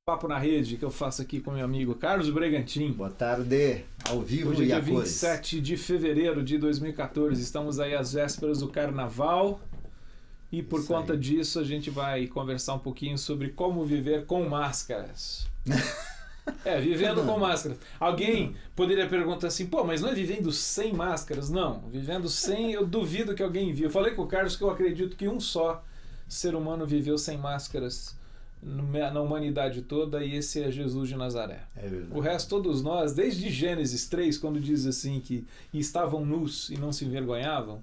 Papo na Rede, que eu faço aqui com meu amigo Carlos Bregantin. Boa tarde, ao vivo Hoje é e dia a cores. 27 de fevereiro de 2014, estamos aí às vésperas do Carnaval e por conta disso a gente vai conversar um pouquinho sobre como viver com máscaras. Vivendo com máscaras. Alguém poderia perguntar assim, pô, mas não é vivendo sem máscaras? Não, vivendo sem, eu duvido que alguém viu. Eu falei com o Carlos que eu acredito que um só ser humano viveu sem máscaras na humanidade toda, e esse é Jesus de Nazaré. O resto, todos nós, desde Gênesis 3, quando diz assim que estavam nus e não se envergonhavam,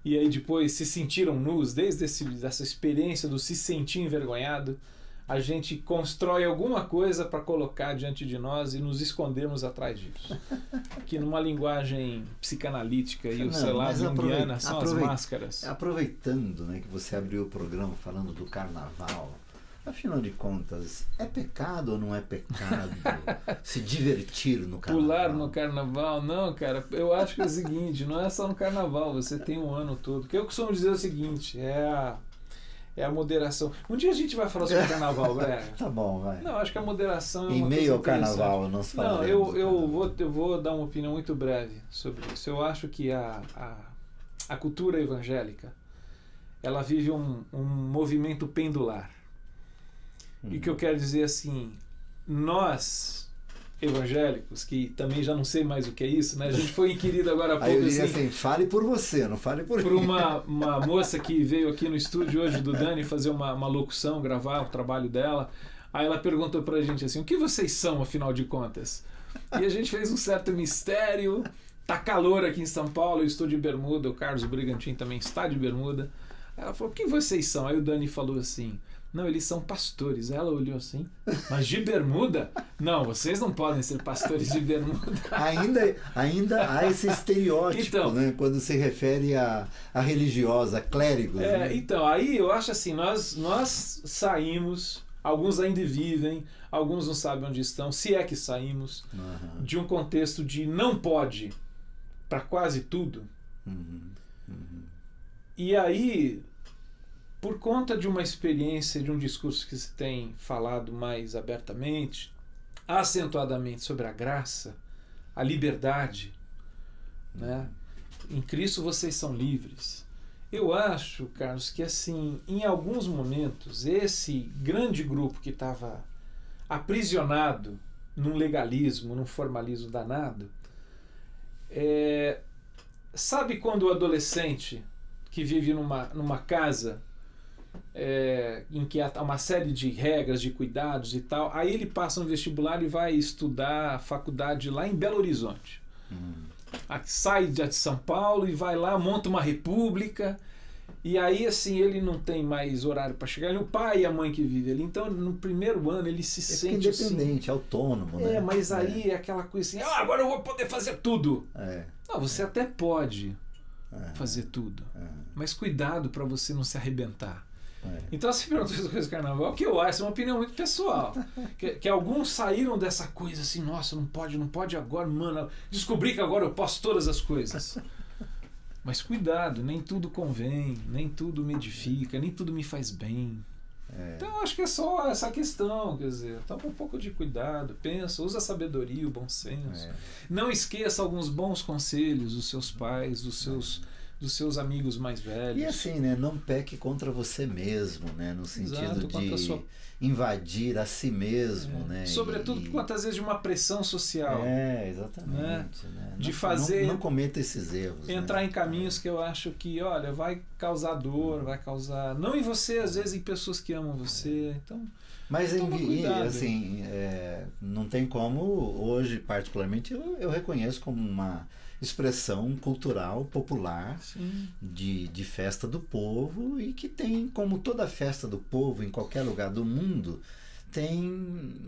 e aí depois se sentiram nus, desde essa experiência do se sentir envergonhado, a gente constrói alguma coisa para colocar diante de nós e nos escondermos atrás disso. Que numa linguagem psicanalítica e, sei lá, junguiana, são as máscaras. Aproveitando, né, que você abriu o programa falando do Carnaval, afinal de contas, é pecado ou não é pecado se divertir no Carnaval? Pular no Carnaval? Não, cara, eu acho que é o seguinte, não é só no Carnaval, você tem um ano todo. O que eu costumo dizer é o seguinte, é a moderação. Um dia a gente vai falar sobre o Carnaval, Brega. Tá bom, vai. Não, acho que a moderação é uma em meio ao Carnaval, não se fala. Não, eu vou dar uma opinião muito breve sobre isso. Eu acho que a cultura evangélica, ela vive um movimento pendular. E o que eu quero dizer assim, nós evangélicos, que também já não sei mais o que é isso, né? A gente foi inquirido agora há pouco. Aí eu digo assim, fale por você, não fale por mim. Por uma moça que veio aqui no estúdio hoje do Dani fazer uma locução, gravar o trabalho dela. Aí ela perguntou pra gente assim, o que vocês são, afinal de contas? E a gente fez um certo mistério. Tá calor aqui em São Paulo, eu estou de bermuda, o Carlos Bregantin também está de bermuda. Ela falou, o que vocês são? Aí o Dani falou assim, não, eles são pastores. Ela olhou assim, mas de bermuda? Não, vocês não podem ser pastores de bermuda. Ainda há esse estereótipo, então, né, quando se refere a religiosa, a clérigos. Né? Então, aí eu acho assim, nós saímos, alguns ainda vivem, alguns não sabem onde estão, se é que saímos, de um contexto de não pode para quase tudo. E aí, por conta de uma experiência, de um discurso que se tem falado mais abertamente, acentuadamente sobre a graça, a liberdade, né? Em Cristo vocês são livres. Eu acho, Carlos, que assim, em alguns momentos, esse grande grupo que estava aprisionado num legalismo, num formalismo danado, sabe quando o adolescente que vive numa casa em que há uma série de regras, de cuidados e tal, aí ele passa no vestibular e vai estudar a faculdade lá em Belo Horizonte. Sai de São Paulo e vai lá, monta uma república, e aí assim ele não tem mais horário para chegar, ele é o pai e a mãe que vivem ali, então no primeiro ano ele se sente independente, assim, autônomo, né? Mas aí é aquela coisa assim, agora eu vou poder fazer tudo. Não, você até pode fazer tudo, mas cuidado para você não se arrebentar. Então você perguntou essa coisa do Carnaval, que eu acho, é uma opinião muito pessoal, que alguns saíram dessa coisa assim, nossa, não pode agora, mano, descobri que agora eu posso todas as coisas. Mas cuidado, nem tudo convém, nem tudo me edifica, nem tudo me faz bem. Então eu acho que é só essa questão, quer dizer, toma um pouco de cuidado, pensa, usa a sabedoria, o bom senso. Não esqueça alguns bons conselhos dos seus pais, dos seus amigos mais velhos. E assim, né, não peque contra você mesmo, né, no sentido de invadir a si mesmo, né? Sobretudo por quantas vezes de uma pressão social. Exatamente. Né? De fazer... Não cometa esses erros. Entrar em caminhos que eu acho que, olha, vai causar dor, vai causar... Não em você, às vezes em pessoas que amam você, então... Mas assim, não tem como, hoje particularmente, eu reconheço como uma expressão cultural, popular, de festa do povo, e que tem, como toda festa do povo em qualquer lugar do mundo, tem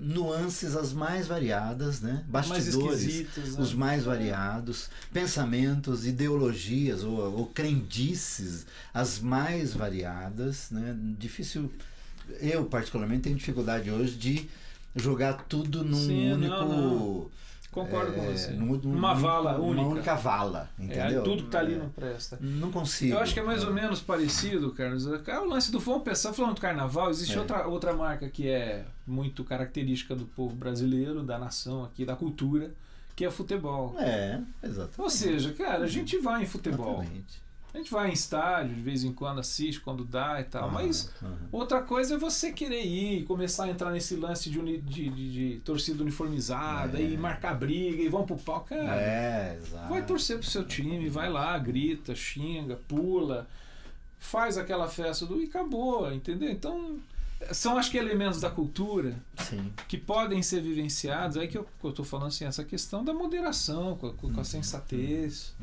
nuances as mais variadas, né? Bastidores os mais variados, pensamentos, ideologias ou crendices as mais variadas, né? Difícil, eu particularmente tenho dificuldade hoje de jogar tudo num único Concordo com você. Uma vala única. Uma única vala, entendeu? Tudo que tá ali não presta. Não consigo. Eu acho que é mais ou menos parecido, Carlos. É o lance do vamos pensar, falando do carnaval, existe outra marca que é muito característica do povo brasileiro, da nação aqui, da cultura, que é futebol. Exatamente. Ou seja, cara, a gente vai em futebol. Exatamente. A gente vai em estádio, de vez em quando assiste, quando dá e tal. Mas outra coisa é você querer ir, começar a entrar nesse lance de torcida uniformizada e marcar briga e vão pro pau. Cara, exato. Vai torcer pro seu time, vai lá, grita, xinga, pula, faz aquela festa e acabou, entendeu? Então, são acho que elementos da cultura que podem ser vivenciados. Aí que eu tô falando assim, essa questão da moderação, com a sensatez.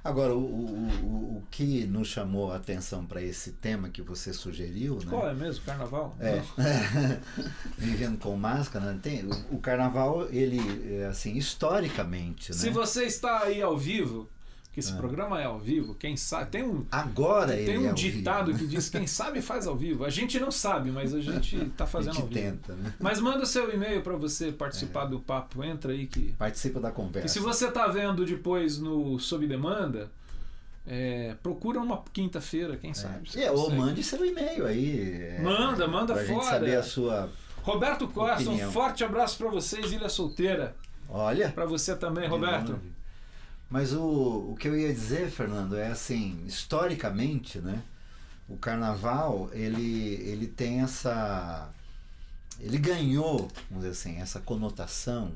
Agora, o que nos chamou a atenção para esse tema que você sugeriu, né? Qual é mesmo? Carnaval? Vivendo com máscara, né? O carnaval, ele, assim, historicamente, né? Se você está aí ao vivo, que esse programa é ao vivo, quem sabe, tem um ditado que diz quem sabe faz ao vivo. A gente não sabe, mas a gente está fazendo ao vivo. Tenta, né? Mas manda seu e-mail para você participar do papo, entra aí que participa da conversa. E se você está vendo depois no Sob Demanda, procura uma quinta-feira, quem sabe. Ou mande seu e-mail aí. Manda pra fora. Gente saber a sua Roberto Costa, opinião. Um forte abraço para vocês, Ilha Solteira. Olha. Para você também, Roberto. Mas o que eu ia dizer, Fernando, é assim, historicamente, né, o carnaval, ele tem ele ganhou, vamos dizer assim, essa conotação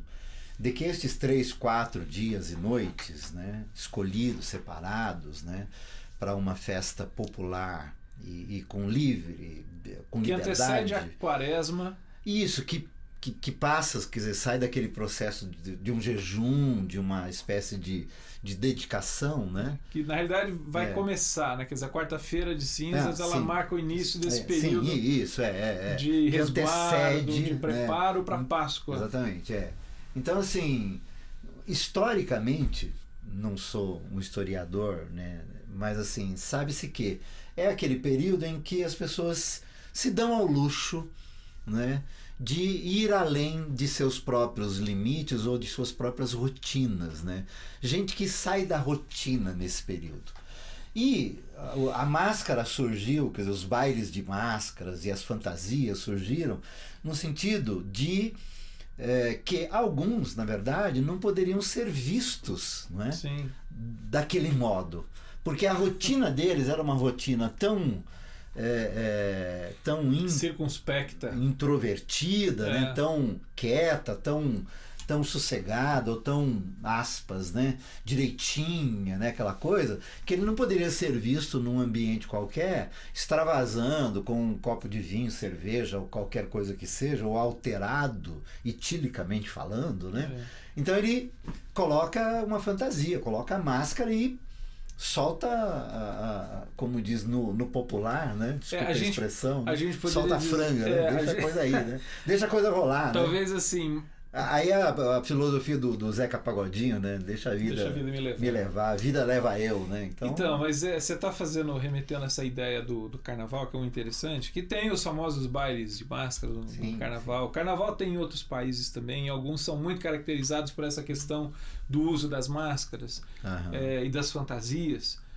de que estes 3, 4 dias e noites, né, escolhidos, separados, né, para uma festa popular e com liberdade. Que antecede a quaresma. Isso, que passa, quer dizer, sai daquele processo de um jejum, de uma espécie de dedicação, né? Que na realidade vai começar, né? Quer dizer, a quarta-feira de cinzas ela marca o início desse período de resguardo, de preparo para a Páscoa. Exatamente, Então, assim, historicamente, não sou um historiador, né? Mas assim, sabe-se que é aquele período em que as pessoas se dão ao luxo, né, de ir além de seus próprios limites ou de suas próprias rotinas, né? Gente que sai da rotina nesse período. E a máscara surgiu, quer dizer, os bailes de máscaras e as fantasias surgiram no sentido de que alguns, na verdade, não poderiam ser vistos, não é? Sim. Daquele modo. Porque a rotina deles era uma rotina tão circunspecta, introvertida, né? Tão quieta, tão sossegada, ou tão, aspas, né? Direitinha, né? Aquela coisa, que ele não poderia ser visto num ambiente qualquer, extravasando com um copo de vinho, cerveja, ou qualquer coisa que seja, ou alterado, etilicamente falando, né? Então ele coloca uma fantasia, coloca a máscara e solta, como diz no popular, né? Desculpa a expressão, solta a franga, né? Deixa a coisa aí, né? Deixa a coisa rolar. Talvez né? Assim. Aí a filosofia do Zeca Pagodinho, né? Deixa a vida me levar, a vida leva eu, né? Então mas você está remetendo essa ideia do carnaval, que é muito interessante, que tem os famosos bailes de máscara no carnaval. O carnaval tem em outros países também, e alguns são muito caracterizados por essa questão do uso das máscaras e das fantasias.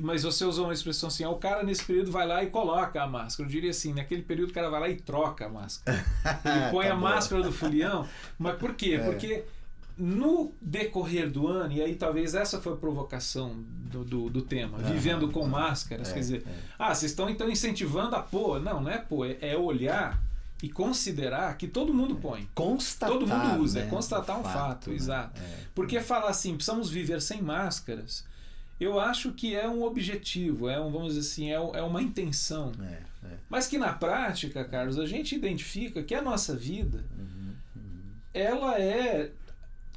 Mas você usou uma expressão assim, o cara nesse período vai lá e coloca a máscara. Eu diria assim, naquele período o cara vai lá e troca a máscara. Ele põe a máscara do folião. Mas por quê? Porque no decorrer do ano, e aí talvez essa foi a provocação do tema, vivendo com máscaras, quer dizer, vocês estão então incentivando a pôr. Não é pôr, é olhar e considerar que todo mundo põe. Constatar, todo mundo usa, né? É constatar um fato, né? Exato. Porque falar assim, precisamos viver sem máscaras, eu acho que é um objetivo, vamos dizer assim, é uma intenção. Mas que na prática, Carlos, a gente identifica que a nossa vida, ela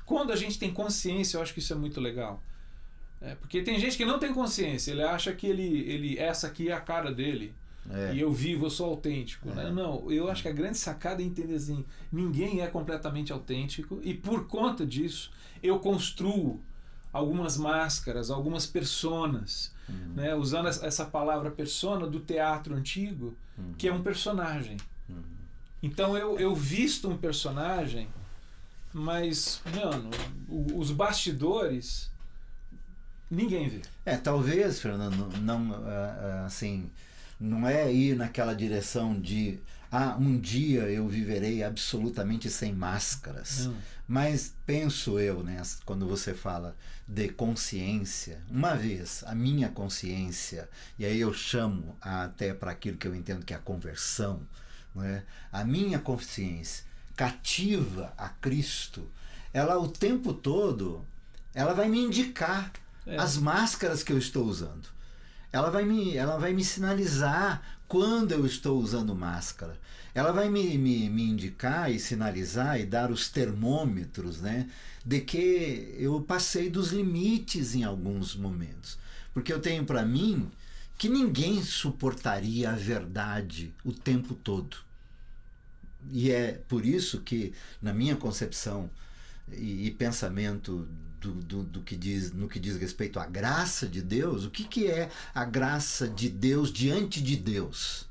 quando a gente tem consciência, eu acho que isso é muito legal. Porque tem gente que não tem consciência, ele acha que essa aqui é a cara dele. E eu vivo, eu sou autêntico. Né? Não, eu acho que a grande sacada é entender assim, ninguém é completamente autêntico, e por conta disso eu construo algumas máscaras, algumas personas, né? Usando essa palavra persona do teatro antigo, que é um personagem. Então eu visto um personagem mas, mano, os bastidores ninguém vê. Talvez, Fernando, não, assim, não é ir naquela direção de um dia eu viverei absolutamente sem máscaras. Não. Mas penso eu, né, quando você fala de consciência, uma vez a minha consciência, e aí eu chamo até para aquilo que eu entendo que é a conversão, não é? A minha consciência cativa a Cristo, ela o tempo todo, ela vai me indicar as máscaras que eu estou usando. Ela vai me sinalizar quando eu estou usando máscara. Ela vai me indicar e sinalizar e dar os termômetros, né, de que eu passei dos limites em alguns momentos. Porque eu tenho para mim que ninguém suportaria a verdade o tempo todo. E é por isso que, na minha concepção e pensamento no que diz respeito à graça de Deus, o que é a graça de Deus diante de Deus?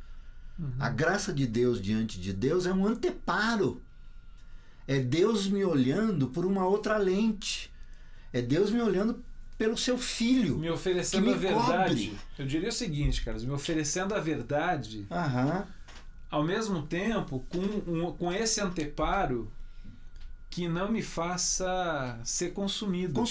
A graça de Deus diante de Deus é um anteparo. É Deus me olhando por uma outra lente. É Deus me olhando pelo seu Filho. Me oferecendo a verdade. Eu diria o seguinte, Carlos, me oferecendo a verdade, ao mesmo tempo com esse anteparo que não me faça ser consumido.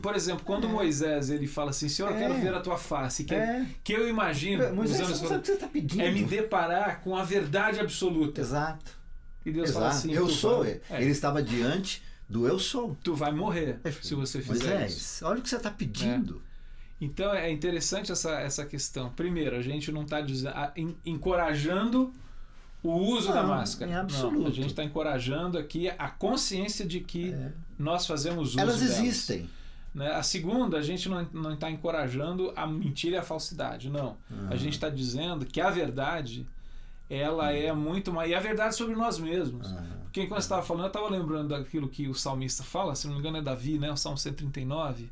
Por exemplo, quando Moisés ele fala assim, Senhor, eu quero ver a tua face, que eu imagino, Moisés, você sabe o que você está pedindo. É me deparar com a verdade absoluta. Exato. E Deus fala assim, eu sou. Ele estava diante do eu sou. Tu vai morrer se você fizer isso. Olha o que você está pedindo. Então é interessante essa questão. Primeiro, a gente não está encorajando o uso da máscara. Em absoluto. Não, a gente está encorajando aqui a consciência de que nós fazemos uso Elas delas. existem. Né? A segunda, a gente não está encorajando a mentira e a falsidade. Não. A gente está dizendo que a verdade, ela é muito mais... E a verdade sobre nós mesmos. Porque enquanto você estava falando, eu estava lembrando daquilo que o salmista fala, se não me engano é Davi, né? O Salmo 139.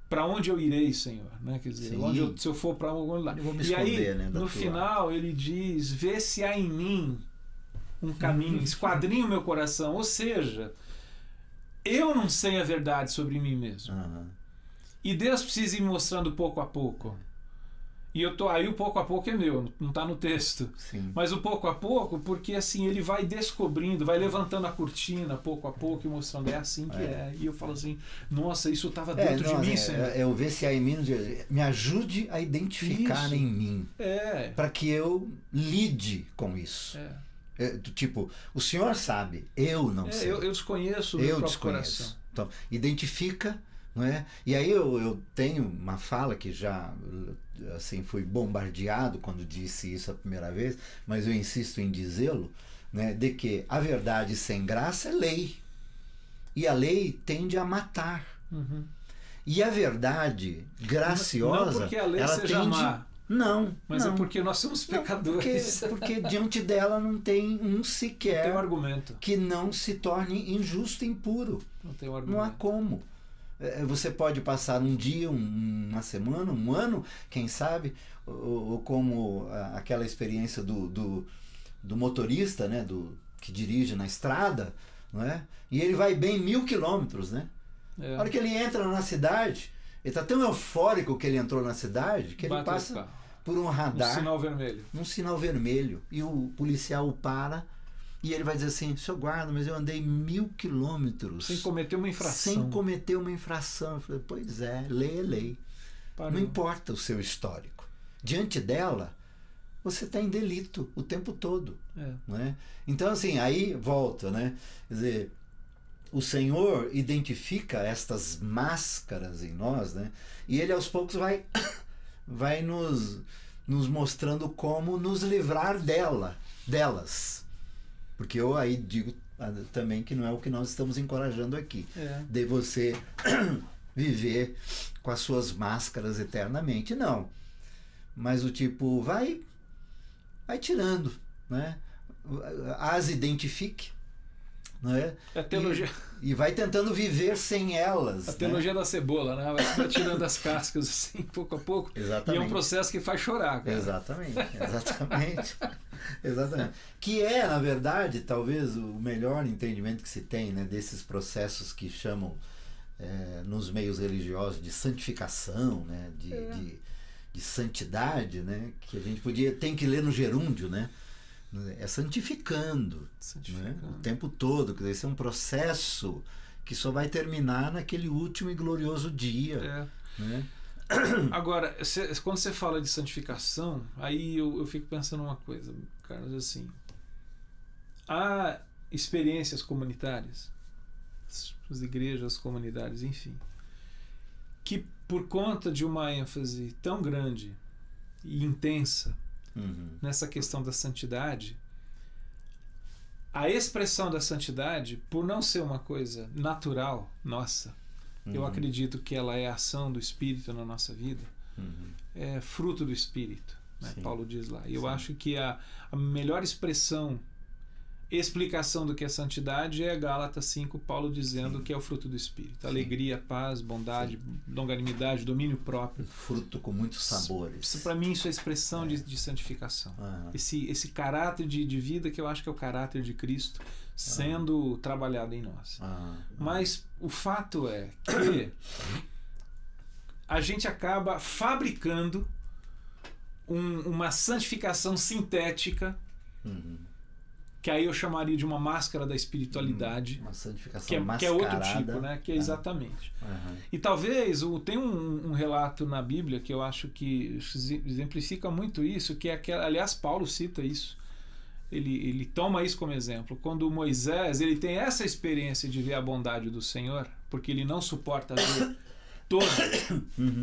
Para onde eu irei, Senhor? Né? Quer dizer, se eu for para algum lugar. Eu vou me esconder, aí, né, no final, ele diz, vê se há em mim um caminho, esquadrinha o meu coração. Ou seja, eu não sei a verdade sobre mim mesmo. E Deus precisa ir me mostrando pouco a pouco. E aí o pouco a pouco é meu, não está no texto. Sim. Mas o pouco a pouco, porque assim, ele vai descobrindo, vai levantando a cortina pouco a pouco e mostrando, é assim que é. E eu falo assim, nossa, isso estava dentro de mim, Senhor. Eu ver se há em mim, me ajude a identificar isso. em mim. Para que eu lide com isso. Tipo, o Senhor sabe, eu não sei. Eu desconheço o meu próprio coração. Então, identifica. Não é? E aí eu tenho uma fala que já assim, fui bombardeado quando disse isso a primeira vez, mas eu insisto em dizê-lo, né, de que a verdade sem graça é lei. E a lei tende a matar. E a verdade graciosa... Não porque a lei seja má. Não. Mas é porque nós somos pecadores. Porque diante dela não tem um sequer... Não tem um argumento. Que não se torne injusto e impuro. Não tem um argumento. Não há como. Você pode passar um dia, uma semana, um ano, quem sabe, ou como aquela experiência do motorista, né, que dirige na estrada, não é? E ele vai bem 1000 quilômetros, né? A hora que ele entra na cidade, ele está tão eufórico que ele entrou na cidade, que ele passa por um radar, num sinal vermelho, e o policial o para. E ele vai dizer assim, seu guarda, mas eu andei 1000 quilômetros. Sem cometer uma infração. Eu falei, pois é, lei é lei. Não importa o seu histórico. Diante dela, você está em delito o tempo todo. Não é? Então, assim, aí volta, né? Quer dizer, o Senhor identifica estas máscaras em nós, né? E ele aos poucos vai nos mostrando como nos livrar delas. Porque eu aí digo também que não é o que nós estamos encorajando aqui. De você viver com as suas máscaras eternamente. Não. Mas o tipo, vai tirando, né? As identifique. Né? A teologia... e vai tentando viver sem elas. A teologia da cebola, né? Vai tirando as cascas assim, pouco a pouco. Exatamente. E é um processo que faz chorar, cara. Exatamente. Exatamente. Que é, na verdade, talvez o melhor entendimento que se tem, né, desses processos que chamam nos meios religiosos de santificação, né, de santidade, né, que a gente tem que ler no gerúndio, né, é santificando. Né, o tempo todo. Quer dizer, esse é um processo que só vai terminar naquele último e glorioso dia. Né? Agora, quando você fala de santificação, aí eu fico pensando uma coisa, Carlos, assim, há experiências comunitárias, as igrejas, as comunidades, enfim, que por conta de uma ênfase tão grande e intensa nessa questão da santidade, a expressão da santidade, por não ser uma coisa natural nossa, eu acredito que ela é a ação do Espírito na nossa vida, é fruto do Espírito, né? Paulo diz lá. E eu acho que a melhor explicação do que é santidade é Gálatas 5, Paulo dizendo que é o fruto do Espírito. Alegria, paz, bondade, longanimidade, domínio próprio. Fruto com muitos sabores. Para mim isso é expressão de santificação. Esse caráter de vida que eu acho que é o caráter de Cristo sendo trabalhado em nós. Mas o fato é que a gente acaba fabricando uma santificação sintética, que aí eu chamaria de uma máscara da espiritualidade, uma santificação que é outro tipo, né? Que é exatamente. E talvez tem um relato na Bíblia que eu acho que exemplifica muito isso, que é aliás, Paulo cita isso. Ele toma isso como exemplo. Quando Moisés ele tem essa experiência de ver a bondade do Senhor, porque ele não suporta ver toda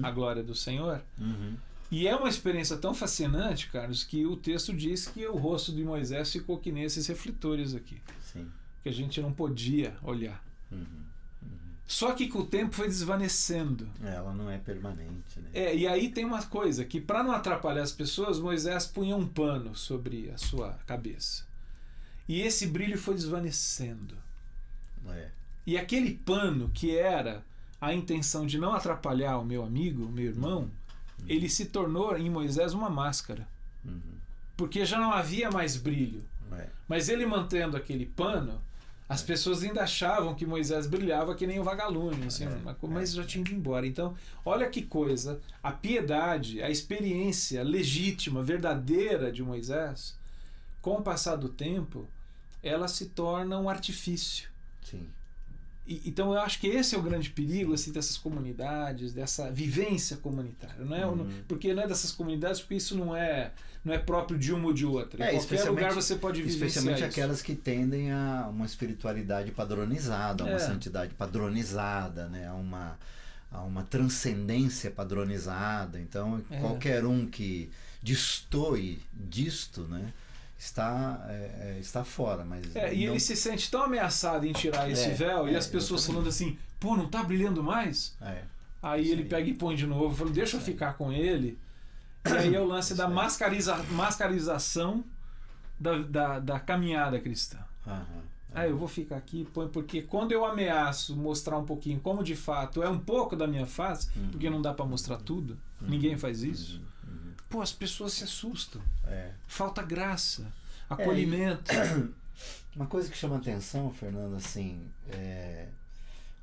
a glória do Senhor. E é uma experiência tão fascinante, Carlos, que o texto diz que o rosto de Moisés ficou que nem esses refletores aqui. Que a gente não podia olhar. Só que com o tempo foi desvanecendo. Ela não é permanente, né? E aí tem uma coisa, que para não atrapalhar as pessoas, Moisés punha um pano sobre a sua cabeça. E esse brilho foi desvanecendo. E aquele pano, que era a intenção de não atrapalhar o meu amigo, o meu irmão, ele se tornou em Moisés uma máscara. Porque já não havia mais brilho. Mas ele mantendo aquele pano, as pessoas ainda achavam que Moisés brilhava que nem um vagalume, assim, mas já tinha ido embora. Então, olha que coisa, a piedade, a experiência legítima, verdadeira de Moisés, com o passar do tempo, ela se torna um artifício. Então eu acho que esse é o grande perigo assim, dessas comunidades, dessa vivência comunitária. Não é, porque não é dessas comunidades, porque isso não é próprio de uma ou de outra. Em qualquer lugar você pode vivenciar especialmente isso. Aquelas que tendem a uma espiritualidade padronizada, a uma santidade padronizada, né? a uma transcendência padronizada. Então qualquer um que destoe disto, né? Está fora, mas e ele se sente tão ameaçado em tirar esse véu, e as pessoas falando assim, pô, não tá brilhando mais? Aí ele pega e põe de novo, fala, deixa eu ficar com ele. E aí é o lance da mascarização da caminhada cristã. Eu vou ficar aqui, porque quando eu ameaço mostrar um pouquinho como de fato é um pouco da minha face, porque não dá para mostrar tudo, ninguém faz isso. Pô, as pessoas se assustam. Falta graça, acolhimento. Uma coisa que chama atenção, Fernando, assim,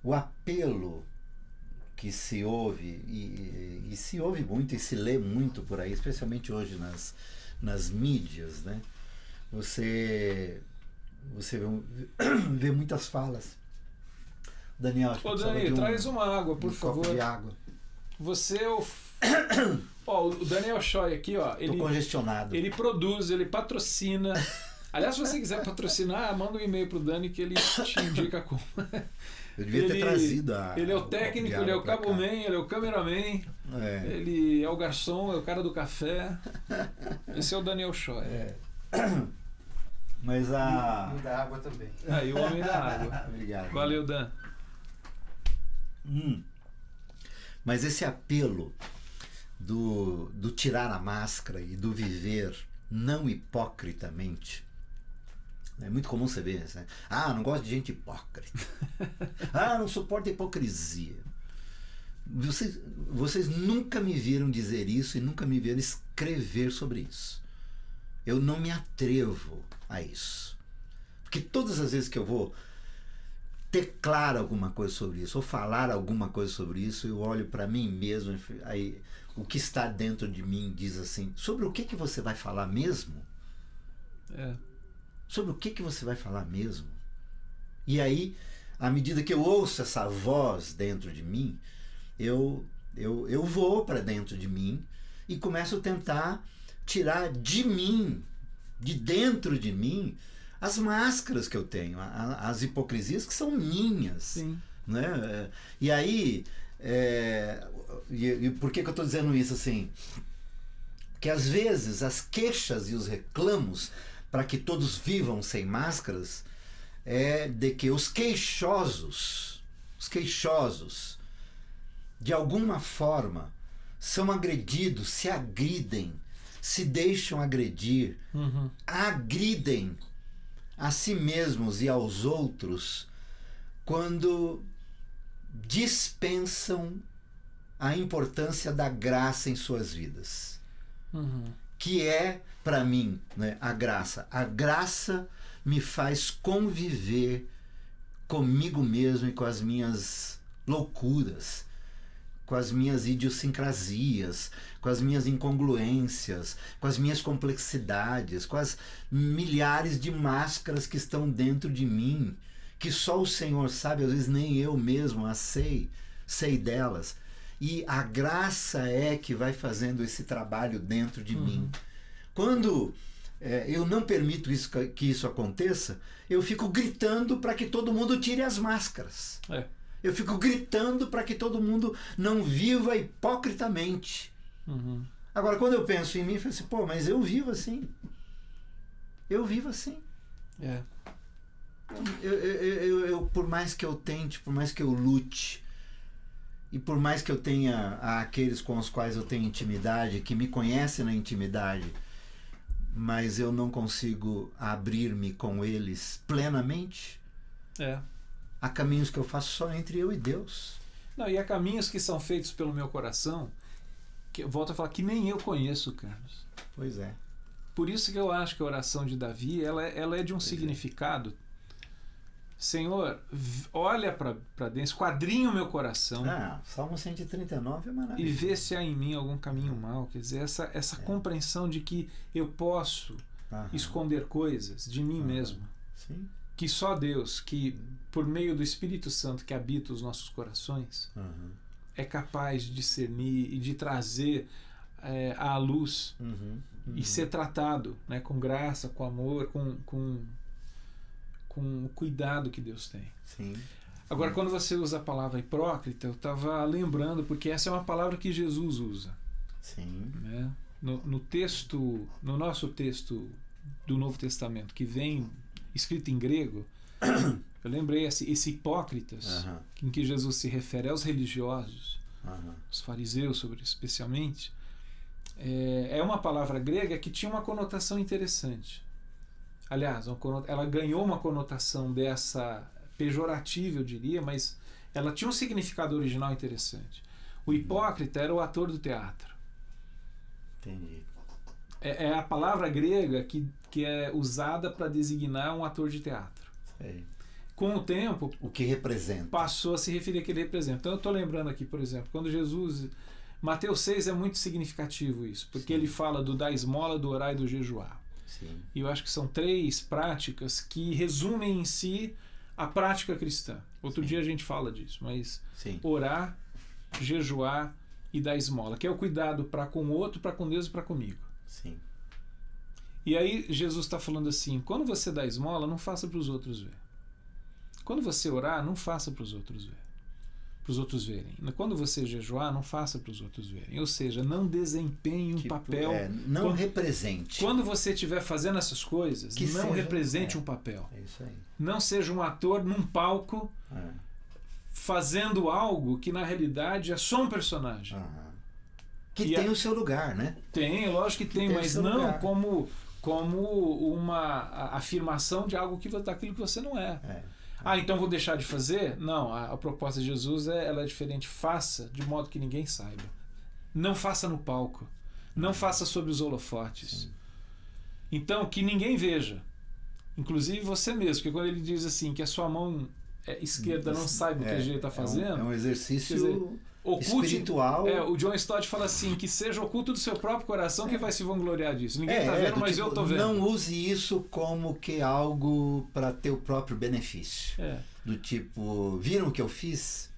o apelo que se ouve, e se ouve muito e se lê muito por aí, especialmente hoje nas mídias, né? Você vê muitas falas. Daniel, acho que Dani, traz uma água, por favor. Copo de água. Você é o o Daniel Choi aqui, Tô congestionado. Ele produz, ele patrocina. Aliás, se você quiser patrocinar, manda um e-mail pro Dani que ele te indica como. Eu devia ter trazido Ele é o técnico, ele é o caboman, ele é o cameraman, ele é o garçom, é o cara do café. Esse é o Daniel Choi. Mas E da água também. E o homem da água. Obrigado. Valeu, Dan. Mas esse apelo do tirar a máscara e do viver não hipocritamente, é muito comum você ver, né? Não gosto de gente hipócrita. Não suporto a hipocrisia. Vocês nunca me viram dizer isso e nunca me viram escrever sobre isso. eu não me atrevo a isso. Porque todas as vezes que eu vou ter claro alguma coisa sobre isso, ou falar alguma coisa sobre isso, eu olho para mim mesmo, aí o que está dentro de mim diz assim, sobre o que você vai falar mesmo? Sobre o que você vai falar mesmo? E aí, à medida que eu ouço essa voz dentro de mim, eu vou para dentro de mim e começo a tentar tirar de mim, de dentro de mim, as máscaras que eu tenho, as hipocrisias que são minhas. Sim. Né? E aí, e por que eu estou dizendo isso assim? Porque às vezes as queixas e os reclamos para que todos vivam sem máscaras é de que os queixosos, de alguma forma, são agredidos, se agridem, se deixam agredir, agridem a si mesmos e aos outros quando dispensam a importância da graça em suas vidas. Que é, para mim, né, a graça. A graça me faz conviver comigo mesmo e com as minhas loucuras, com as minhas idiosincrasias, com as minhas incongruências, com as minhas complexidades, com as milhares de máscaras que estão dentro de mim, que só o Senhor sabe, às vezes nem eu mesmo as sei delas. E a graça é que vai fazendo esse trabalho dentro de mim. Quando eu não permito que isso aconteça, eu fico gritando para que todo mundo tire as máscaras. Eu fico gritando para que todo mundo não viva hipocritamente. Agora, quando eu penso em mim, eu falo assim, pô, mas eu vivo assim. Eu vivo assim. Eu, por mais que eu tente, por mais que eu lute, e por mais que eu tenha aqueles com os quais eu tenho intimidade, que me conhecem na intimidade, mas eu não consigo abrir-me com eles plenamente, há caminhos que eu faço só entre eu e Deus. Não, e há caminhos que são feitos pelo meu coração, que eu volto a falar, que nem eu conheço, Carlos. Pois é. Por isso que eu acho que a oração de Davi, ela é de um significado. Senhor, olha para dentro, esquadrinha o meu coração. Salmo 139 é maravilhoso. E vê se há em mim algum caminho mau. Quer dizer, essa compreensão de que eu posso esconder coisas de mim mesmo. Sim. Que só Deus, que por meio do Espírito Santo que habita os nossos corações, é capaz de discernir e de trazer à luz e ser tratado, né, com graça, com amor, com o cuidado que Deus tem. Sim. Agora, quando você usa a palavra hipócrita, eu estava lembrando, porque essa é uma palavra que Jesus usa. Sim. Né? No nosso texto do Novo Testamento, que vem escrito em grego, eu lembrei esse hipócritas, em que Jesus se refere aos religiosos, os fariseus, especialmente, é uma palavra grega que tinha uma conotação interessante. Aliás, ela ganhou uma conotação dessa pejorativa, eu diria, mas ela tinha um significado original interessante. O hipócrita era o ator do teatro. Entendi. É a palavra grega que é usada para designar um ator de teatro. Sei. Com o tempo, o que representa, passou a se referir a que ele representa. Então eu estou lembrando aqui, por exemplo, quando Jesus... Mateus 6 é muito significativo isso, porque ele fala do dar esmola, do orar e do jejuar. Sim. E eu acho que são 3 práticas que resumem em si a prática cristã. Outro dia a gente fala disso, mas orar, jejuar e dar esmola, que é o cuidado para com o outro, para com Deus e para comigo. Sim. E aí Jesus está falando assim, quando você dá esmola, não faça para os outros ver. Quando você orar, não faça para os outros verem. Quando você jejuar, não faça para os outros verem. Ou seja, não desempenhe um papel. Não represente. Quando você estiver fazendo essas coisas, não represente um papel. É isso aí. Não seja um ator num palco fazendo algo que na realidade é só um personagem. Que tem o seu lugar, né? Tem, lógico que tem, mas não como uma afirmação de algo daquilo que você não é. Então vou deixar de fazer? Não, a proposta de Jesus ela é diferente. Faça de modo que ninguém saiba. Não faça no palco. Não faça sobre os holofotes. Então, que ninguém veja. Inclusive você mesmo, porque quando ele diz assim, que a sua mão esquerda não sabe o que a gente está fazendo... É um exercício espiritual. O John Stott fala assim, que seja oculto do seu próprio coração que vai se vangloriar disso. Ninguém está vendo, mas eu estou vendo. Não use isso como que algo para ter o próprio benefício. Do tipo, viram o que eu fiz?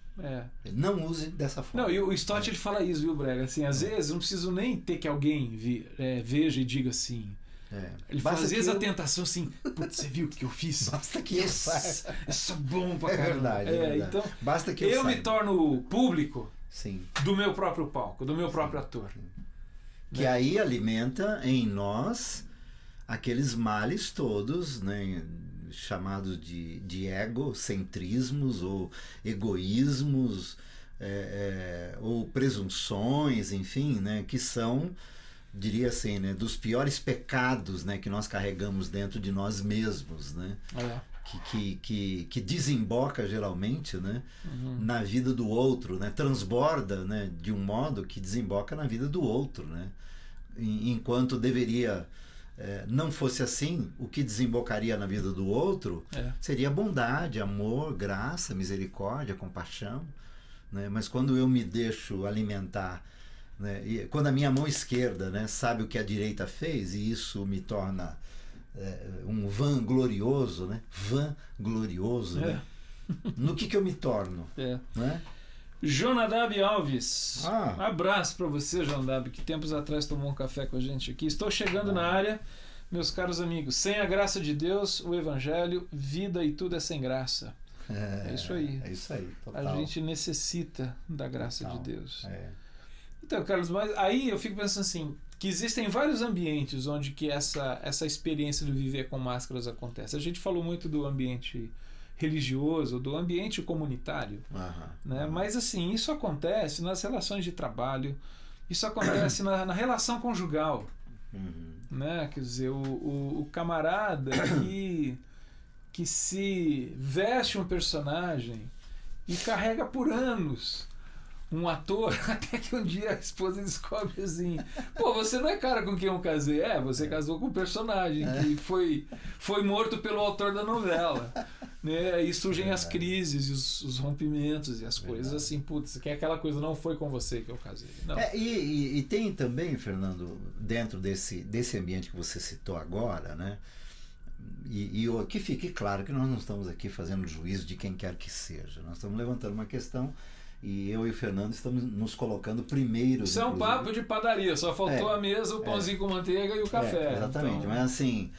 Não use dessa forma. Não, e o Stott ele fala isso, viu, Brega? Assim, às vezes não preciso nem ter que alguém veja e diga assim. Ele fala, às vezes a tentação assim, putz, você viu o que eu fiz? Basta que eu saiba. Isso é bom pra caramba. É verdade. Então, basta que eu me torno público Sim. do meu próprio palco, do meu próprio ator. Que aí alimenta em nós aqueles males todos, né, chamados de egocentrismos ou egoísmos, ou presunções, enfim, né, que são, diria assim, né, dos piores pecados, né, que nós carregamos dentro de nós mesmos, né, que desemboca geralmente, né, na vida do outro, né, transborda, né, de um modo que desemboca na vida do outro, né, enquanto deveria não fosse assim, o que desembocaria na vida do outro seria bondade, amor, graça, misericórdia, compaixão, né, mas quando eu me deixo alimentar, né, e quando a minha mão esquerda, né, sabe o que a direita fez, e isso me torna um vanglorioso, né? Vanglorioso, né? No que eu me torno? Né? Jonadab Alves, abraço para você, Jonadab, que tempos atrás tomou um café com a gente aqui. Estou chegando na área, meus caros amigos. Sem a graça de Deus, o Evangelho, vida e tudo é sem graça. É isso aí. É isso aí, total. A gente necessita da graça de Deus. Então, Carlos, mas aí eu fico pensando assim, que existem vários ambientes onde que essa experiência do viver com máscaras acontece. A gente falou muito do ambiente religioso, do ambiente comunitário, né? Mas assim, isso acontece nas relações de trabalho, isso acontece na relação conjugal, né? Quer dizer, o camarada que se veste um personagem e carrega por anos um ator, até que um dia a esposa descobre assim, pô, você não é cara com quem eu casei. Você casou com um personagem que foi morto pelo autor da novela, né? Aí surgem as crises e os rompimentos e as coisas assim, putz, que é aquela coisa, não foi com você que eu casei. Não. E tem também, Fernando, dentro desse ambiente que você citou agora, né? E que fique claro que nós não estamos aqui fazendo juízo de quem quer que seja, nós estamos levantando uma questão. E eu e o Fernando estamos nos colocando primeiro. Isso é um papo de padaria, só faltou a mesa, o pãozinho com manteiga e o café. Exatamente, então... mas assim,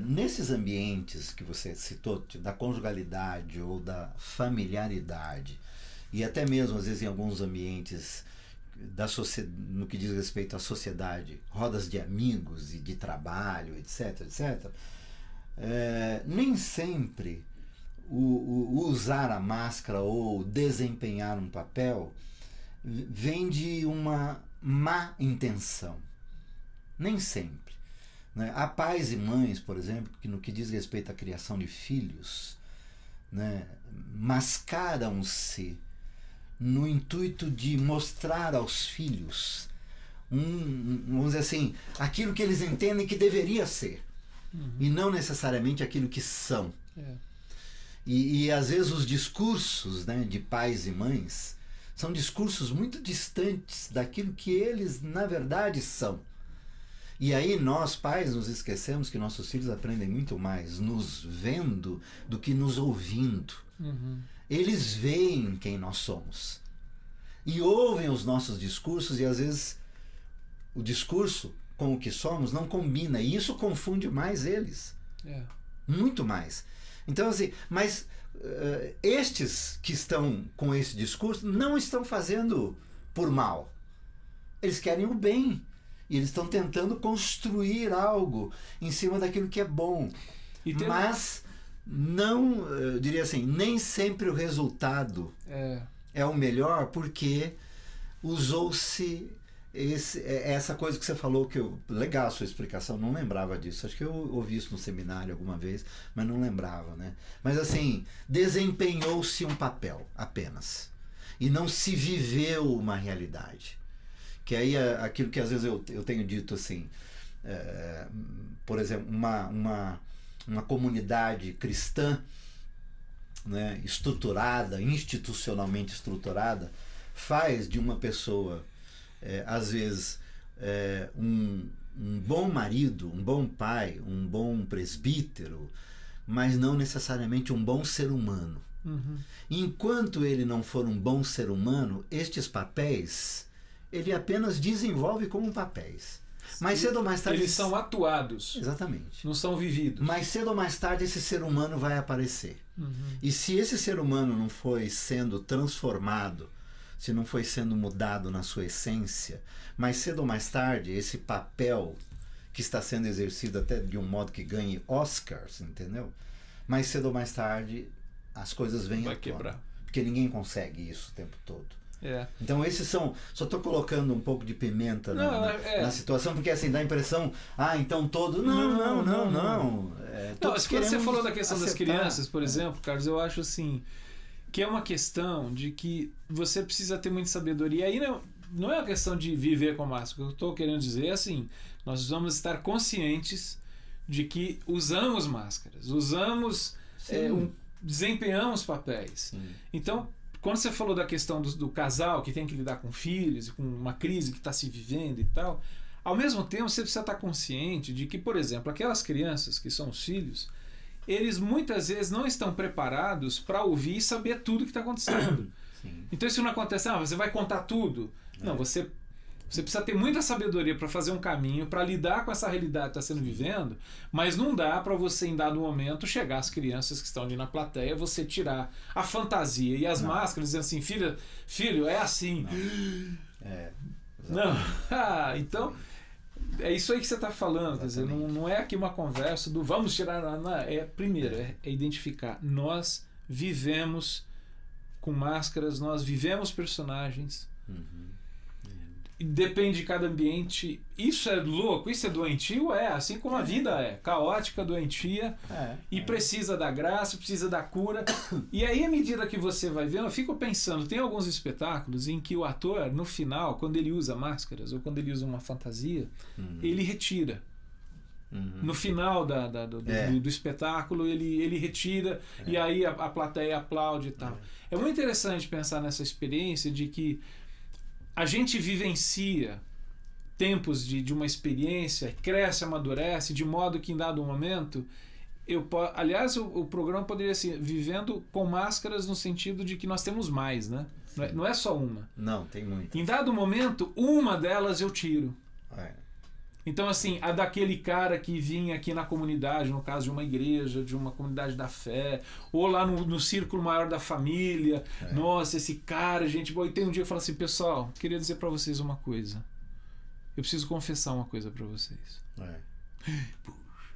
nesses ambientes que você citou, da conjugalidade ou da familiaridade, e até mesmo às vezes em alguns ambientes no que diz respeito à sociedade, rodas de amigos e de trabalho, etc, etc, nem sempre o usar a máscara ou desempenhar um papel vem de uma má intenção. Nem sempre. Né? Há pais e mães, por exemplo, que no que diz respeito à criação de filhos, né, mascaram-se no intuito de mostrar aos filhos vamos dizer assim, aquilo que eles entendem que deveria ser, e não necessariamente aquilo que são. E às vezes os discursos, né, de pais e mães são discursos muito distantes daquilo que eles na verdade são. E aí nós pais nos esquecemos que nossos filhos aprendem muito mais nos vendo do que nos ouvindo. Eles veem quem nós somos e ouvem os nossos discursos, e às vezes o discurso com o que somos não combina, e isso confunde mais eles. Muito mais. Então, assim, mas estes que estão com esse discurso não estão fazendo por mal. Eles querem o bem. E eles estão tentando construir algo em cima daquilo que é bom. Mas não, eu diria assim, nem sempre o resultado é o melhor, porque usou-se essa coisa que você falou, legal a sua explicação, não lembrava disso, acho que eu ouvi isso no seminário alguma vez, mas não lembrava, né? Mas assim, desempenhou-se um papel apenas, e não se viveu uma realidade, que aí é aquilo que às vezes eu tenho dito assim, por exemplo, uma comunidade cristã, né, estruturada, institucionalmente estruturada, faz de uma pessoa, às vezes, um bom marido, um bom pai, um bom presbítero, mas não necessariamente um bom ser humano. Uhum. Enquanto ele não for um bom ser humano, estes papéis ele apenas desenvolve como papéis. Mais cedo ou mais tarde... Eles são atuados. Exatamente. Não são vividos. Mais cedo ou mais tarde esse ser humano vai aparecer. Uhum. E se esse ser humano não foi sendo transformado, se não foi sendo mudado na sua essência, mais cedo ou mais tarde esse papel que está sendo exercido até de um modo que ganhe Oscars, entendeu? Mais cedo ou mais tarde as coisas vêm vai à tona. Quebrar. Porque ninguém consegue isso o tempo todo. É. Então esses são... Só estou colocando um pouco de pimenta na situação, porque assim, dá a impressão... então todo... Não. Quando você falou da questão das crianças, por exemplo, Carlos, eu acho assim... que é uma questão de que você precisa ter muita sabedoria. E aí não é uma questão de viver com máscara. O que eu estou querendo dizer é assim... nós vamos estar conscientes de que usamos máscaras. Desempenhamos papéis. Sim. Então... quando você falou da questão do casal que tem que lidar com filhos, com uma crise que está se vivendo e tal, ao mesmo tempo você precisa estar consciente de que, por exemplo, aquelas crianças que são os filhos, eles muitas vezes não estão preparados para ouvir e saber tudo que está acontecendo. Sim. Então isso não acontece, você vai contar tudo. Não, você precisa ter muita sabedoria para fazer um caminho, para lidar com essa realidade que está sendo vivendo, mas não dá para você, em dado momento, chegar às crianças que estão ali na plateia, você tirar a fantasia e as máscaras e dizer assim, filho, é assim. Não. Então, é isso aí que você está falando. Quer dizer, não é aqui uma conversa do vamos tirar... Primeiro, é identificar. Nós vivemos com máscaras, nós vivemos personagens. Depende de cada ambiente. Isso é louco, isso é doentio, assim como a vida é caótica, doentia, e precisa da graça, precisa da cura. E aí, à medida que você vai vendo, eu fico pensando, tem alguns espetáculos em que o ator, no final, quando ele usa máscaras ou quando ele usa uma fantasia, ele retira. No final do espetáculo ele retira, e aí a plateia aplaude e tal. É muito interessante pensar nessa experiência de que a gente vivencia tempos de uma experiência, cresce, amadurece, de modo que em dado momento aliás, o programa poderia ser vivendo com máscaras no sentido de que nós temos mais, né? Não é só uma. Não, tem muitas. Em dado momento, uma delas eu tiro. Então, assim, a daquele cara que vinha aqui na comunidade, no caso de uma igreja, de uma comunidade da fé, ou lá no círculo maior da família. Nossa, esse cara, gente boa. E tem um dia que eu falo assim, pessoal, queria dizer pra vocês uma coisa. Eu preciso confessar uma coisa pra vocês.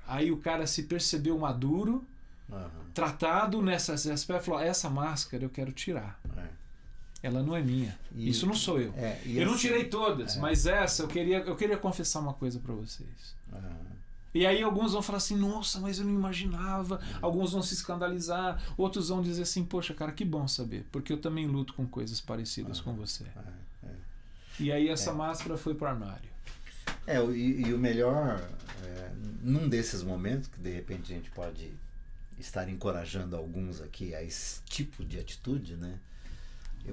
Aí o cara se percebeu maduro, tratado nessa aspecto, e falou, essa máscara eu quero tirar. Ela não é minha. Isso não sou eu. Eu não tirei todas, mas essa eu queria confessar uma coisa para vocês. E aí alguns vão falar assim, nossa, mas eu não imaginava. Alguns vão se escandalizar, outros vão dizer assim, poxa, cara, que bom saber, porque eu também luto com coisas parecidas com você. E aí essa máscara foi pro armário. E o melhor, num desses momentos, que de repente a gente pode estar encorajando alguns aqui a esse tipo de atitude, né?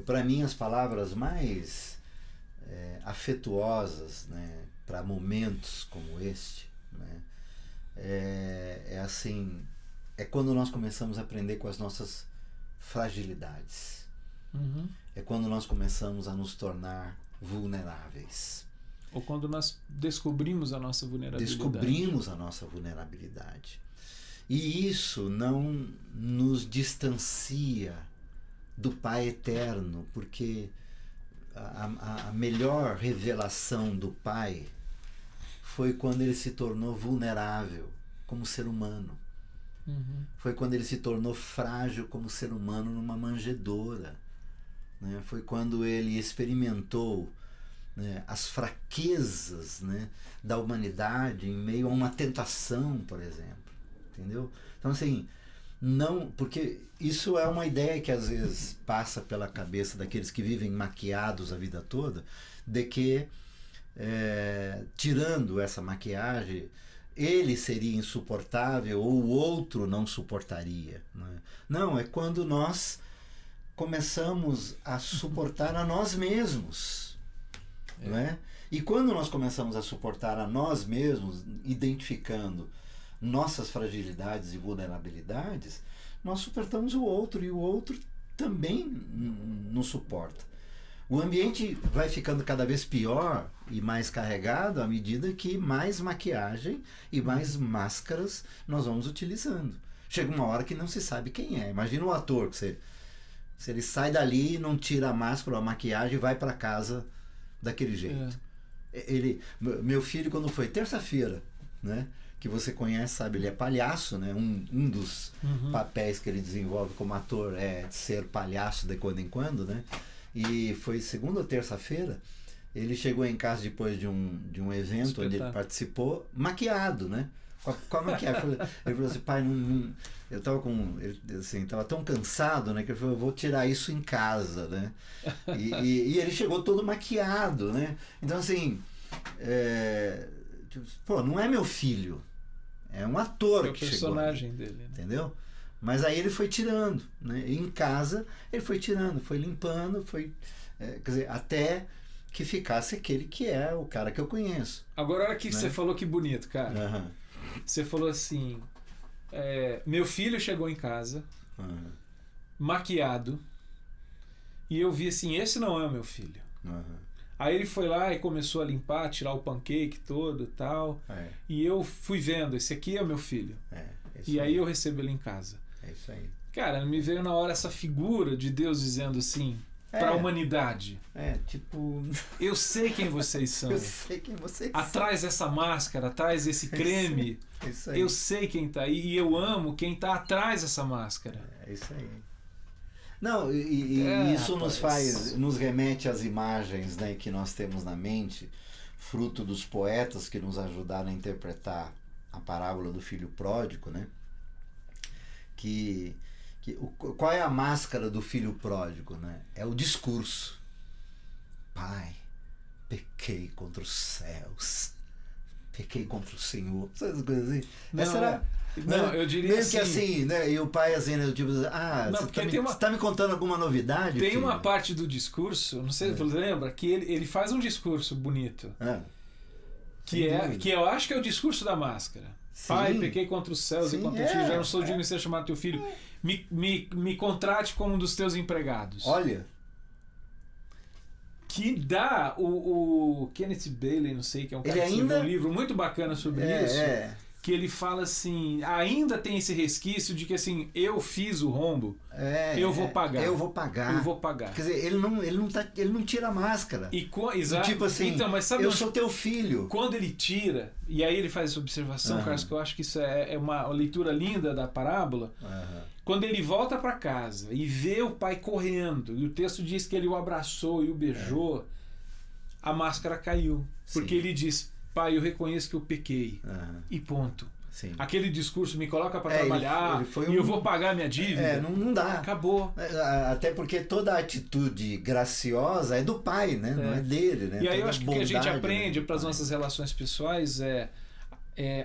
Para mim, as palavras mais afetuosas, né, para momentos como este, né, é quando nós começamos a aprender com as nossas fragilidades. É quando nós começamos a nos tornar vulneráveis. Ou quando nós descobrimos a nossa vulnerabilidade. E isso não nos distancia do Pai Eterno, porque a melhor revelação do Pai foi quando ele se tornou vulnerável como ser humano. Foi quando ele se tornou frágil como ser humano numa manjedoura. Né? Foi quando ele experimentou, né, as fraquezas, né, da humanidade em meio a uma tentação, por exemplo. Entendeu? Então, assim, não, porque isso é uma ideia que às vezes passa pela cabeça daqueles que vivem maquiados a vida toda, de que tirando essa maquiagem, ele seria insuportável ou o outro não suportaria. Né? Não, é quando nós começamos a suportar a nós mesmos. Não é? E quando nós começamos a suportar a nós mesmos, identificando nossas fragilidades e vulnerabilidades, nós suportamos o outro e o outro também nos suporta. O ambiente vai ficando cada vez pior e mais carregado à medida que mais maquiagem e mais máscaras nós vamos utilizando. Chega uma hora que não se sabe quem é. Imagina um ator que se ele sai dali, não tira a máscara ou a maquiagem e vai para casa daquele jeito. Meu filho, quando foi terça-feira, né, que você conhece, sabe, ele é palhaço, né? Um dos papéis que ele desenvolve como ator é de ser palhaço de quando em quando, né? E foi segunda ou terça-feira, ele chegou em casa depois de um evento onde ele participou, maquiado, né? Com a maquiagem. Ele falou assim, pai, eu tava tava tão cansado, né? Que ele falou, eu vou tirar isso em casa, né? E ele chegou todo maquiado, né? Então, assim, não é meu filho, é um ator que chegou. É o personagem dele, né? Entendeu? Mas aí ele foi tirando, né? E em casa ele foi tirando, foi limpando, quer dizer, até que ficasse aquele que é o cara que eu conheço. Agora, olha que você falou, que bonito, cara. Você falou assim, meu filho chegou em casa, maquiado, e eu vi assim, esse não é o meu filho. Aí ele foi lá e começou a limpar, tirar o pancake todo e tal, e eu fui vendo, esse aqui é o meu filho. E aí eu recebo ele em casa. É isso aí. Cara, me veio na hora essa figura de Deus dizendo assim, para a humanidade. Tipo... Eu sei quem vocês são. Eu sei quem vocês são. Atrás dessa máscara, atrás desse creme, isso aí. Eu sei quem tá aí e eu amo quem tá atrás dessa máscara. É isso aí. Não, isso nos remete às imagens, né, que nós temos na mente, fruto dos poetas que nos ajudaram a interpretar a parábola do filho pródigo, né? Qual é a máscara do filho pródigo, né? É o discurso. Pai, pequei contra os céus, pequei contra o Senhor. Essas coisas assim. Não, eu diria meio que assim, né? E o pai assim, né? Tipo, você tá me contando alguma novidade? Tem filho? uma parte do discurso, não sei se você lembra, que ele faz um discurso bonito. Que eu acho que é o discurso da máscara. Sim. Pai, pequei contra os céus e contra ti, já não sou digno de ser chamado teu filho. Me contrate como um dos teus empregados. Olha. Que dá o Kenneth Bailey, não sei, que é um cara que escreveu um livro muito bacana sobre isso. Que ele fala assim, ainda tem esse resquício de que assim, eu fiz o rombo, eu vou pagar. Eu vou pagar. Quer dizer, ele não tira a máscara. Exato. Tipo assim, então, mas sabe, eu sou teu filho. Quando ele tira, e aí ele faz essa observação, Carlos, que eu acho que isso é uma leitura linda da parábola. Quando ele volta para casa e vê o pai correndo, e o texto diz que ele o abraçou e o beijou, a máscara caiu. Porque ele diz, pai, eu reconheço que eu pequei. E ponto. Sim. Aquele discurso, me coloca para trabalhar e eu vou pagar minha dívida. Não dá. Acabou. Até porque toda a atitude graciosa é do pai, né? Não é dele, né? E aí eu acho que o que a gente aprende para as nossas relações pessoais é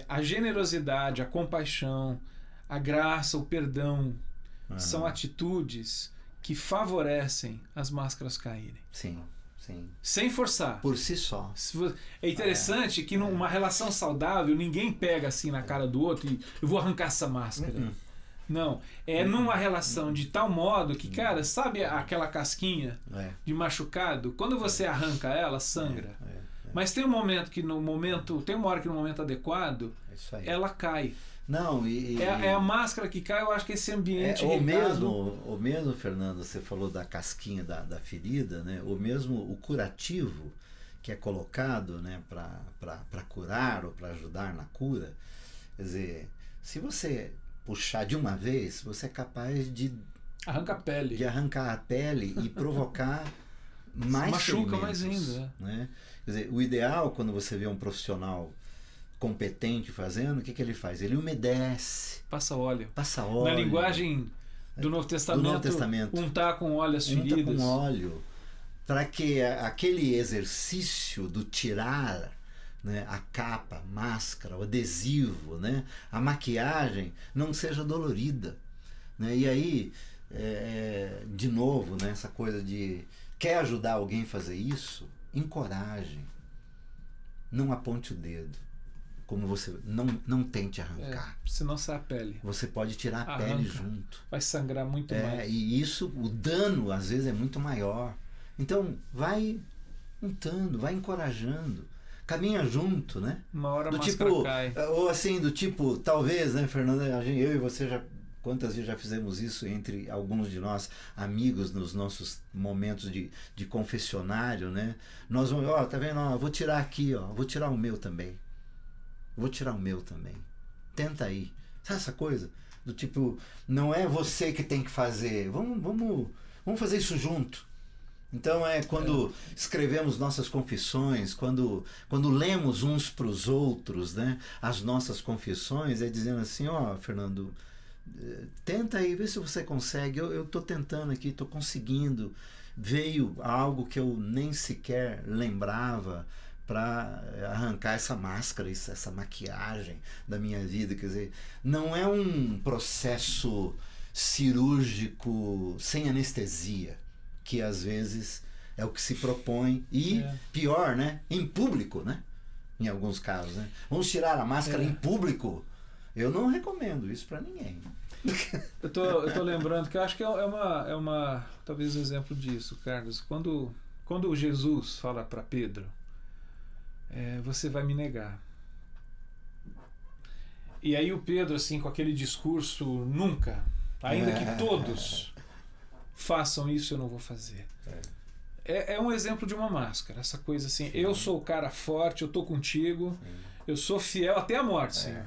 a generosidade, a compaixão, a graça, o perdão. São atitudes que favorecem as máscaras caírem. Sim. Sem forçar. Por si só. É interessante que numa relação saudável ninguém pega assim na cara do outro e eu vou arrancar essa máscara. Não. É numa relação de tal modo que, cara, sabe aquela casquinha de machucado? Quando você arranca ela, sangra. Mas tem um momento que tem uma hora que no momento adequado ela cai. Não, é a máscara que cai, eu acho que esse ambiente ou mesmo, Fernando, você falou da casquinha da ferida, né? Ou mesmo o curativo que é colocado, né, para curar ou para ajudar na cura. Quer dizer, se você puxar de uma vez, você é capaz de arrancar a pele e provocar mais machuca mais ainda, né? Quer dizer, o ideal, quando você vê um profissional competente fazendo, o que ele faz? Ele umedece. Passa óleo. Na linguagem do Novo Testamento, untar com óleo as feridas. Unta com óleo. para que aquele exercício do tirar, né, a capa, a máscara, o adesivo, né, a maquiagem não seja dolorida, né? E aí, de novo, né, essa coisa de quer ajudar alguém a fazer isso, encoraje, não aponte o dedo, como você não tente arrancar, senão sai a pele, você pode tirar a pele junto, vai sangrar muito mais, e isso, o dano às vezes é muito maior. Então vai untando, vai encorajando, caminha junto, né? Uma hora do a máscara tipo, cai. ou assim, do tipo, talvez, né, Fernando, eu e você já quantas vezes já fizemos isso entre alguns de nós, amigos, nos nossos momentos de confessionário, né? Nós vamos, tá vendo? Ó, vou tirar aqui, ó, vou tirar o meu também. Vou tirar o meu também. Tenta aí. Sabe essa coisa? Do tipo, não é você que tem que fazer. Vamos fazer isso junto. Então quando escrevemos nossas confissões, quando lemos uns para os outros, né, as nossas confissões, dizendo assim, Fernando, tenta aí, vê se você consegue. Eu estou tentando aqui, estou conseguindo. Veio algo que eu nem sequer lembrava para arrancar essa máscara, essa maquiagem da minha vida. Quer dizer, não é um processo cirúrgico sem anestesia, que às vezes é o que se propõe, e pior, né, em público, né, em alguns casos, né? Vamos tirar a máscara em público. Eu não recomendo isso para ninguém. Eu tô lembrando que eu acho que é uma talvez um exemplo disso, Carlos. Quando Jesus fala para Pedro, você vai me negar. E aí o Pedro, assim, com aquele discurso, nunca, ainda que todos façam isso, eu não vou fazer. É um exemplo de uma máscara, essa coisa assim, eu sou o cara forte, eu tô contigo, eu sou fiel até a morte, Senhor.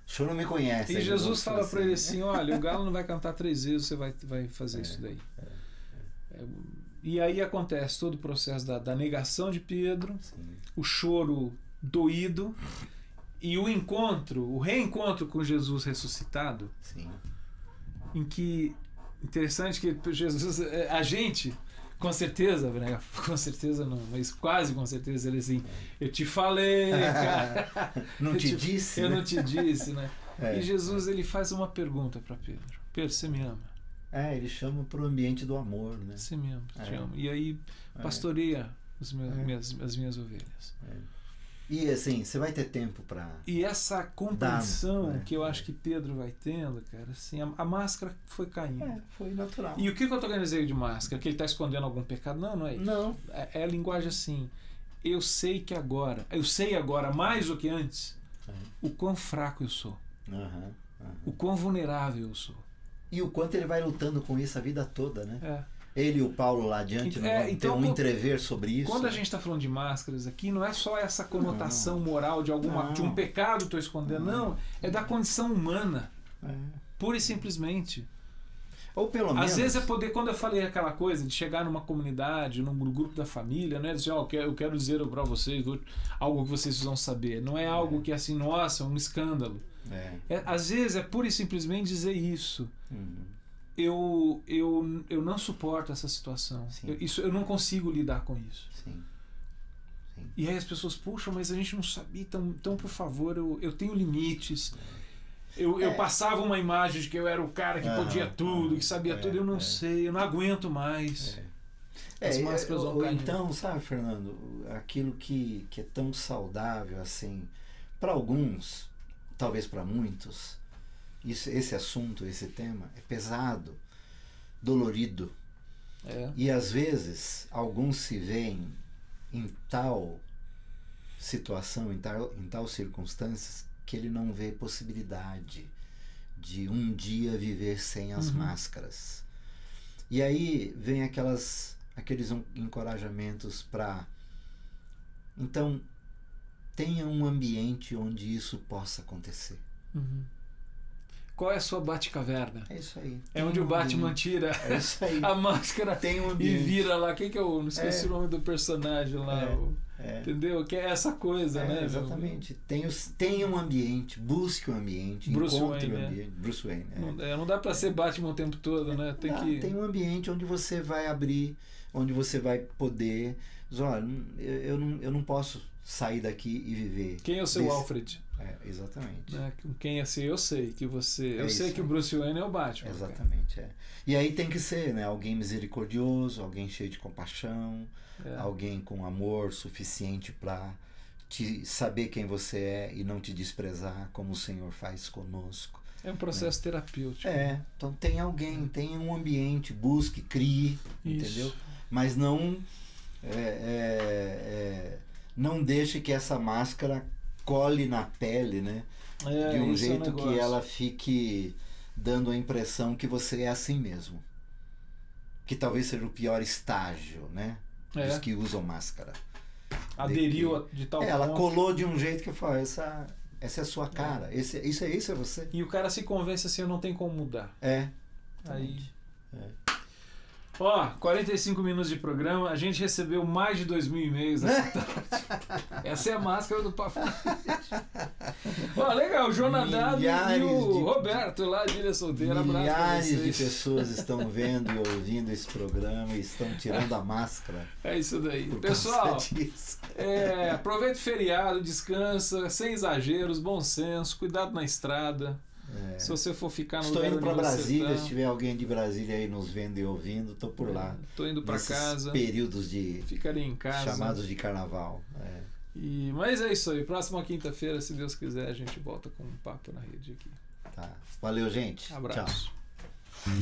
O senhor não me conhece. E Jesus fala para ele assim, olha, o galo não vai cantar 3 vezes, você vai fazer isso daí. E aí acontece todo o processo da negação de Pedro, o choro doído, e o reencontro com Jesus ressuscitado, em que, interessante que Jesus, a gente, com certeza, né? Com certeza não, mas quase com certeza, ele assim, eu te falei, cara. Não te disse? Eu não te disse, né? E Jesus, ele faz uma pergunta para Pedro. Pedro, você me ama? Ele chama para o ambiente do amor, né? Você me ama, te amo. E aí, pastoreia as minhas ovelhas. E assim, você vai ter tempo para... E essa compreensão que eu acho que Pedro vai tendo, cara, assim, a máscara foi caindo. Foi natural. E o que eu estou querendo dizer de máscara? Que ele está escondendo algum pecado? Não é isso. Não. É a linguagem assim, eu sei agora, mais do que antes, o quão fraco eu sou. O quão vulnerável eu sou. E o quanto ele vai lutando com isso a vida toda, né? Ele e o Paulo lá adiante então, tem um entrever sobre isso. Quando a gente está falando de máscaras aqui, não é só essa conotação moral de um pecado estou escondendo, não. É da condição humana. Pura e simplesmente. Ou pelo menos... Às vezes é poder, quando eu falei aquela coisa de chegar numa comunidade, num grupo da família, né? Dizer, eu quero dizer para vocês algo que vocês precisam saber. Não é algo que assim, nossa, um escândalo. Às vezes é pura e simplesmente dizer isso. Eu não suporto essa situação. Eu não consigo lidar com isso. E aí as pessoas, puxa, mas a gente não sabia, então por favor, eu tenho limites. Eu passava uma imagem de que eu era o cara que podia tudo, que sabia tudo. Eu não sei, eu não aguento mais. As máscaras vão caindo. Então, sabe, Fernando, aquilo que é tão saudável assim, para alguns, talvez para muitos, esse assunto, esse tema é pesado, dolorido. E às vezes alguns se veem em tal situação, em tal circunstâncias, que ele não vê possibilidade de um dia viver sem as máscaras. E aí vem aqueles encorajamentos para... Então, tenha um ambiente onde isso possa acontecer. Qual é a sua Batcaverna? É isso aí. É onde o Batman tira a máscara e vira lá. Quem que é o... Não esqueci o nome do personagem lá. Entendeu? Que é essa coisa, né? Exatamente. Tenha um ambiente, busque um ambiente, encontre um ambiente. Bruce Wayne. Não dá para ser Batman o tempo todo, né? Tem um ambiente onde você vai abrir, onde você vai poder dizer, olha, eu não posso sair daqui e viver. Quem é o seu Alfred? Exatamente. Quem é seu, eu sei que você. Eu sei isso. Que o Bruce Wayne é o Batman. Exatamente. E aí tem que ser, né? Alguém misericordioso, alguém cheio de compaixão, alguém com amor suficiente para te saber quem você é e não te desprezar, como o Senhor faz conosco. É um processo terapêutico. Então tem alguém, tem um ambiente, busque, crie, entendeu? Mas não não deixe que essa máscara cole na pele, né? De um jeito que ela fique dando a impressão que você é assim mesmo. Que talvez seja o pior estágio, né? Dos que usam máscara. Aderiu de tal ela ponto. Colou de um jeito que eu falo, essa é a sua cara, isso é você. E o cara se convence assim, eu não tenho como mudar. Aí... 45 minutos de programa, a gente recebeu mais de 2.000 e-mails nessa tarde. Essa é a máscara do Papo. Legal, o Jonadab e o Roberto lá de Ilha Solteira. Milhares de pessoas estão vendo e ouvindo esse programa e estão tirando a máscara. É isso daí. Pessoal, aproveita o feriado, descansa, sem exageros, bom senso, cuidado na estrada. Se você for ficar no Estou indo para Brasília, se tiver alguém de Brasília aí nos vendo e ouvindo, estou por lá. Estou indo para casa. Períodos de ficarei em casa. Chamados de carnaval. Mas é isso aí. Próxima quinta-feira, se Deus quiser, a gente volta com um papo na rede aqui. Tá. Valeu, gente. Abraço. Tchau.